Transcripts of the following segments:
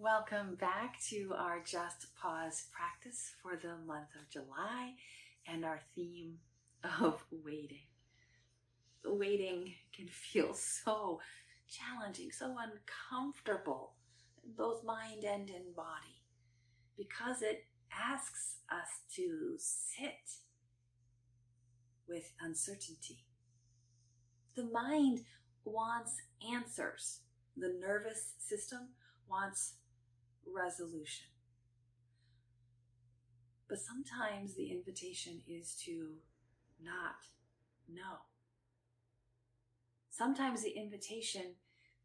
Welcome back to our Just Pause practice for the month of July and our theme of waiting. Waiting can feel so challenging, so uncomfortable, in both mind and in body, because it asks us to sit with uncertainty. The mind wants answers. The nervous system wants resolution. But sometimes the invitation is to not know. Sometimes the invitation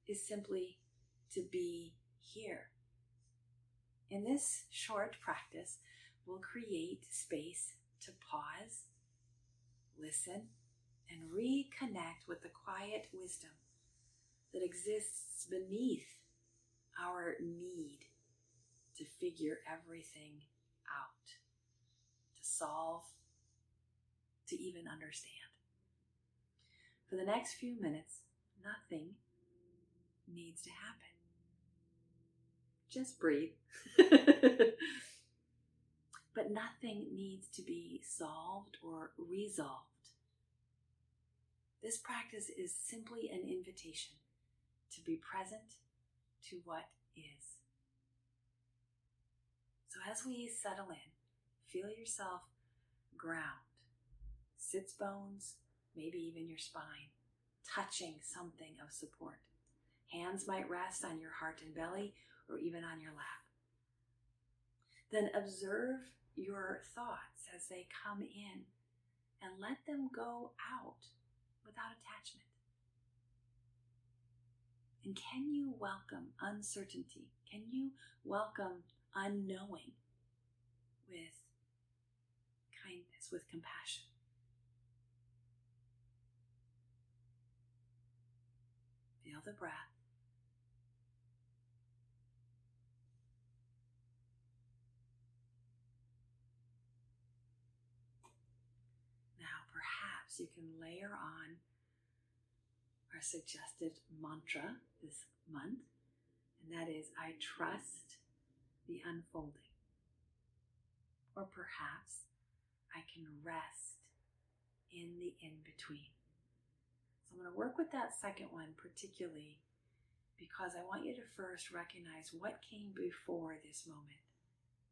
is simply to be here. In this short practice, we'll create space to pause, listen, and reconnect with the quiet wisdom that exists beneath our need to figure everything out, to solve, to even understand. For the next few minutes, nothing needs to happen. Just breathe. But nothing needs to be solved or resolved. This practice is simply an invitation to be present to what is. So as we settle in, feel yourself ground, sits bones, maybe even your spine, touching something of support. Hands might rest on your heart and belly or even on your lap. Then observe your thoughts as they come in and let them go out without attachment. And can you welcome uncertainty? Can you welcome unknowing with kindness, with compassion? Feel the breath. Now perhaps you can layer on our suggested mantra this month, and that is, I trust the unfolding. Or perhaps I can rest in the in-between. So I'm going to work with that second one particularly because I want you to first recognize what came before this moment.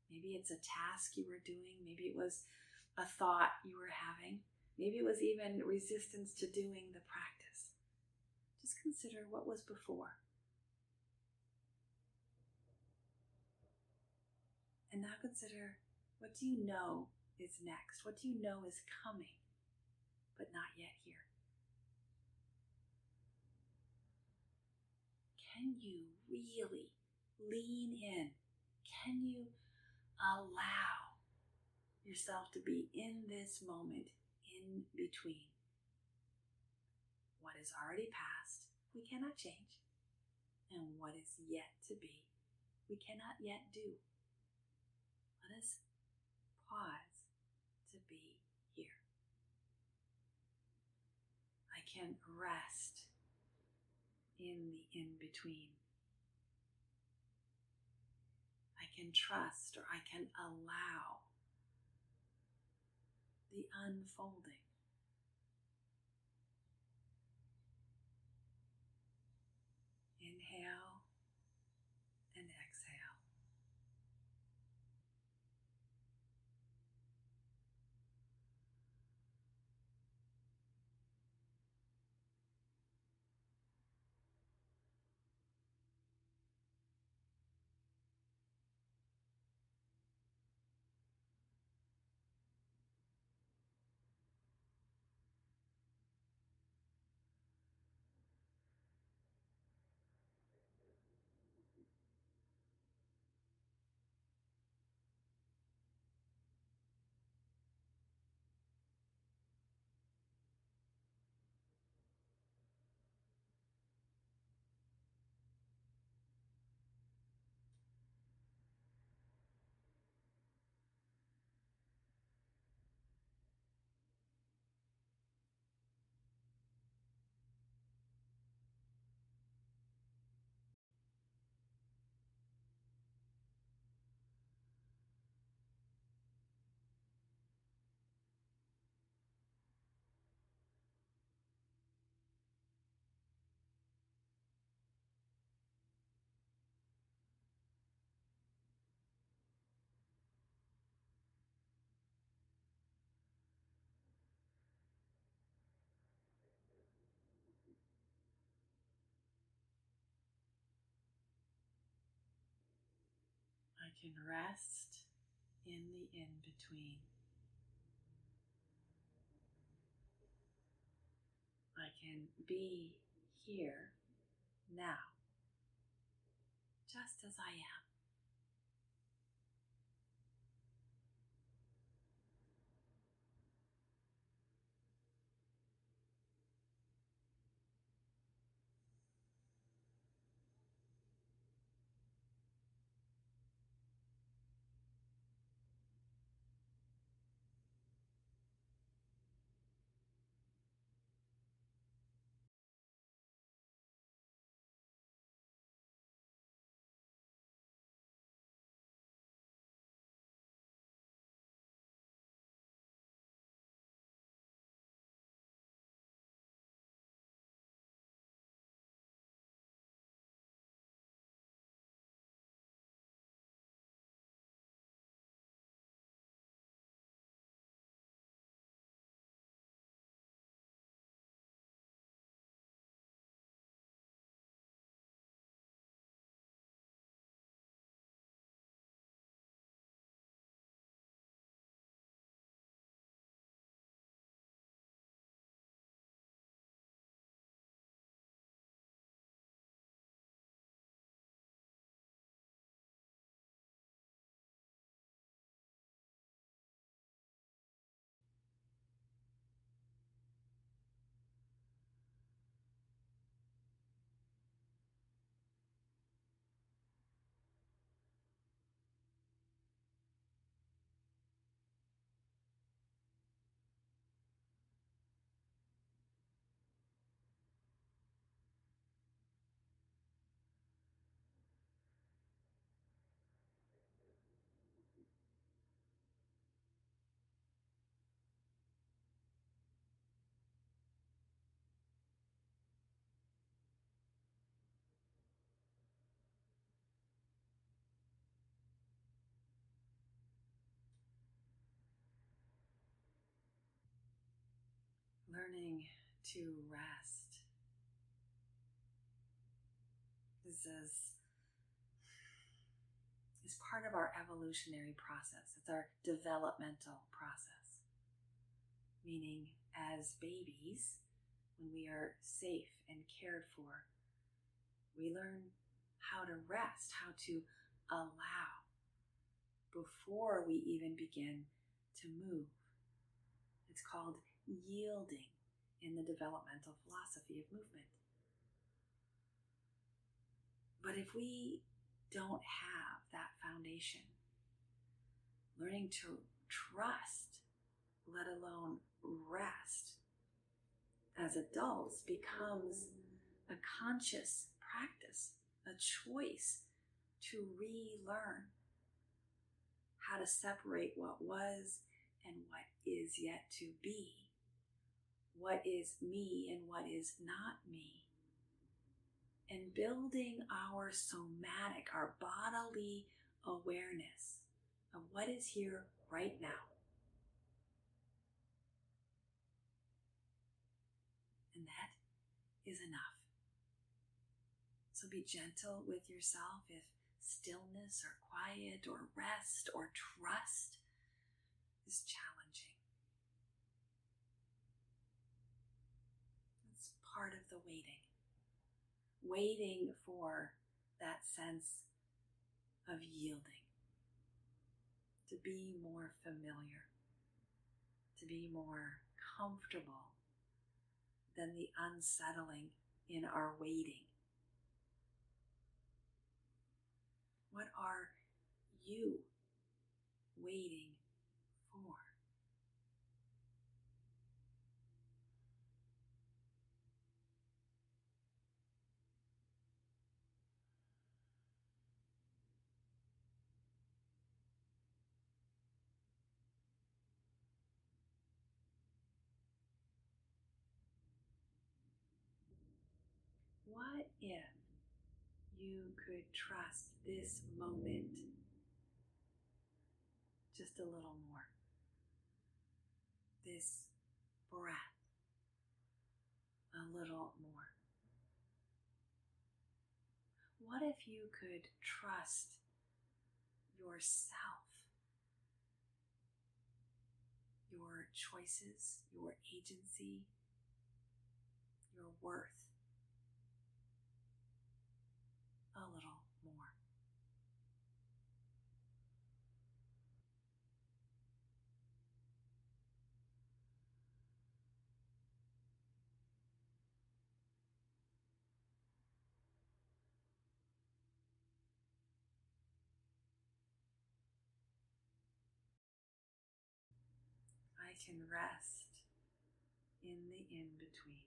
Maybe it's a task you were doing. Maybe it was a thought you were having. Maybe it was even resistance to doing the practice. Just consider what was before. And now consider, what do you know is next? What do you know is coming, but not yet here? Can you really lean in? Can you allow yourself to be in this moment in between? What is already past, we cannot change. And what is yet to be, we cannot yet do. Let us pause to be here. I can rest in the in-between. I can trust, or I can allow the unfolding. Inhale and exhale. can rest in the in-between. I can be here now, just as I am. Learning to rest. This is part of our evolutionary process. It's our developmental process. Meaning, as babies, when we are safe and cared for, we learn how to rest, how to allow before we even begin to move. It's called yielding in the developmental philosophy of movement. But if we don't have that foundation, learning to trust, let alone rest, as adults becomes a conscious practice, a choice to relearn how to separate what was and what is yet to be, what is me and what is not me, and building our somatic, our bodily awareness of what is here right now. And that is enough. So be gentle with yourself if stillness or quiet or rest or trust is challenging. It's part of the waiting for that sense of yielding, to be more familiar, to be more comfortable than the unsettling in our waiting. What are you waiting for? What if you could trust this moment just a little more? This breath a little more? What if you could trust yourself, your choices, your agency, your worth a little more. I can rest in the in-between.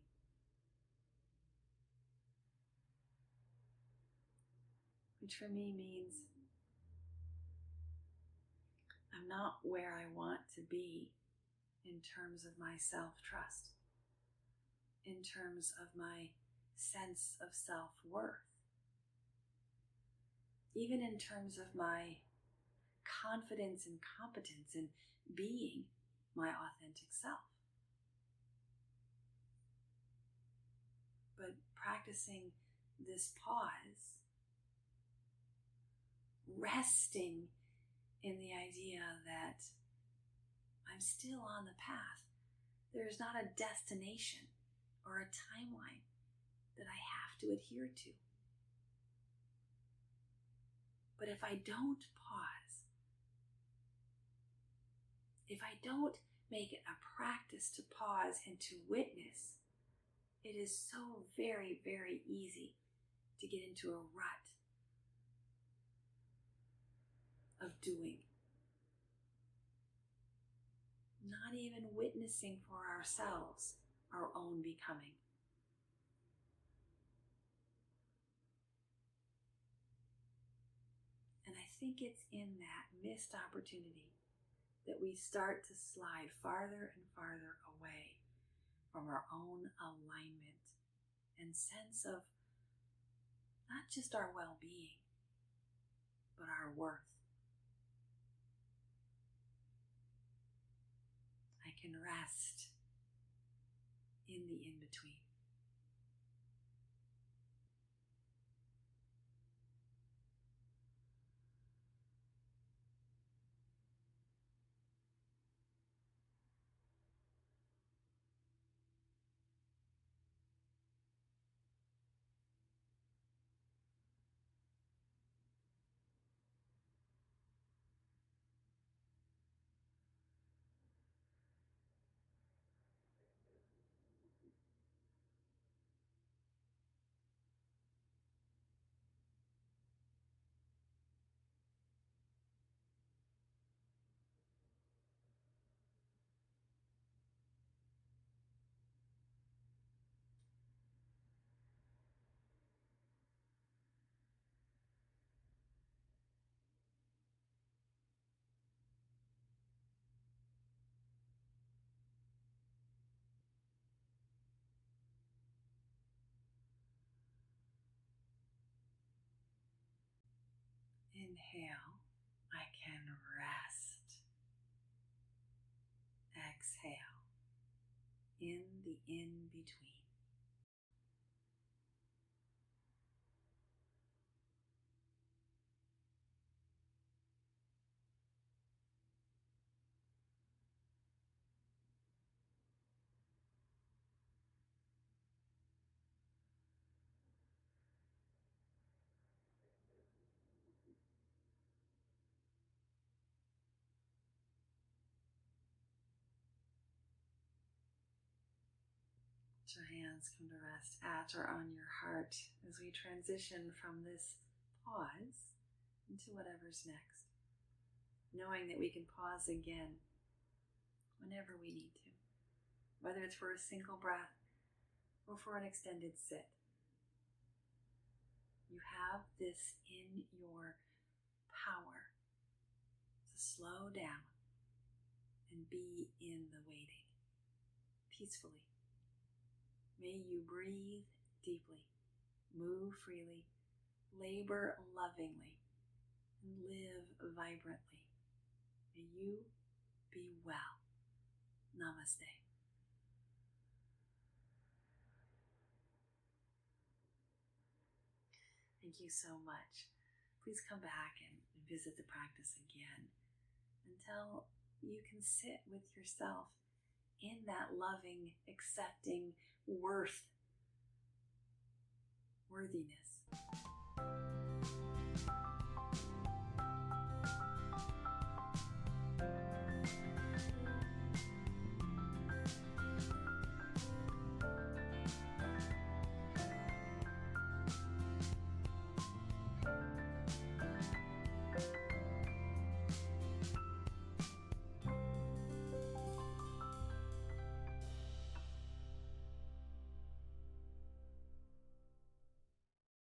Which for me means I'm not where I want to be in terms of my self-trust, in terms of my sense of self-worth, even in terms of my confidence and competence in being my authentic self. But practicing this pause, resting in the idea that I'm still on the path. There's not a destination or a timeline that I have to adhere to. But if I don't pause, if I don't make it a practice to pause and to witness, it is so very, very easy to get into a rut of doing. Not even witnessing for ourselves our own becoming. And I think it's in that missed opportunity that we start to slide farther and farther away from our own alignment and sense of not just our well-being, but our worth. I can rest in the in-between. Inhale, I can rest. Exhale, in the in-between. Let your hands come to rest at or on your heart as we transition from this pause into whatever's next. Knowing that we can pause again whenever we need to, whether it's for a single breath or for an extended sit. You have this in your power to slow down and be in the waiting peacefully. May you breathe deeply, move freely, labor lovingly, and live vibrantly. May you be well. Namaste. Thank you so much. Please come back and visit the practice again until you can sit with yourself in that loving, accepting worthiness.